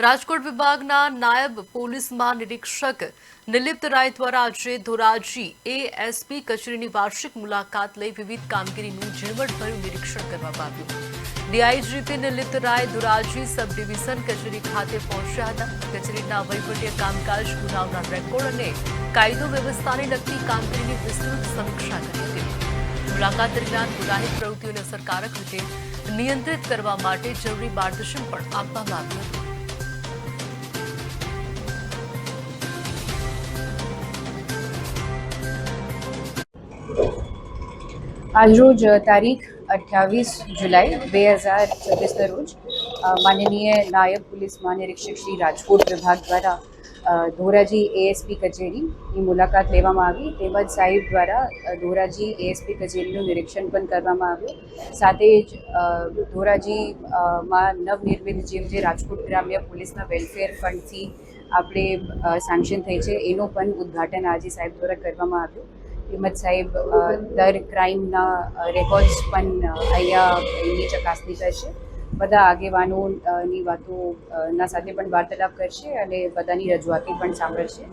રાજકોટ વિભાગના નાયબ પોલીસ મહાનિરીક્ષક નિલિપ્ત રાય દ્વારા આજે ધોરાજી એએસપી કચેરીની વાર્ષિક મુલાકાત લઈ વિવિધ કામગીરીનું ઝીણવટભર્યું નિરીક્ષણ કરવામાં આવ્યું। ડીઆઈજીપી નિલિપ્ત રાય ધોરાજી સબ ડિવિઝન કચેરી ખાતે પહોંચ્યા હતા। કચેરીના વહીવટીય કામકાજ, ગુનાઓના રેકોર્ડ અને કાયદો વ્યવસ્થાને લગતી કામગીરીની વિસ્તૃત સમીક્ષા કરી હતી। મુલાકાત દરમિયાન ગુનાહિત પ્રવૃત્તિઓને અસરકારક રીતે નિયંત્રિત કરવા માટે જરૂરી માર્ગદર્શન પણ આપવામાં આવ્યું હતું। આજરોજ તારીખ 28 જુલાઈ 2026 રોજ માનનીય નાયબ પોલીસ મહાનિરીક્ષક શ્રી રાજકોટ વિભાગ દ્વારા ધોરાજી એએસપી કચેરીની મુલાકાત લેવામાં આવી, તેમજ સાહેબ દ્વારા ધોરાજી એએસપી કચેરીનું નિરીક્ષણ પણ કરવામાં આવ્યું। સાથે જ ધોરાજીમાં નવનિર્મિત જેમ જે રાજકોટ ગ્રામ્ય પોલીસના વેલફેર ફંડથી આપણે સેન્કશન થઈ છે એનું પણ ઉદ્ઘાટન આજે સાહેબ દ્વારા કરવામાં આવ્યું। તેમજ સાહેબ દર ક્રાઇમના રેકોર્ડ્સ પણ અહીંયા એની ચકાસણી કરશે, બધા આગેવાનોની વાતોના સાથે પણ વાર્તાલાપ કરશે અને બધાની રજૂઆતો પણ સાંભળશે।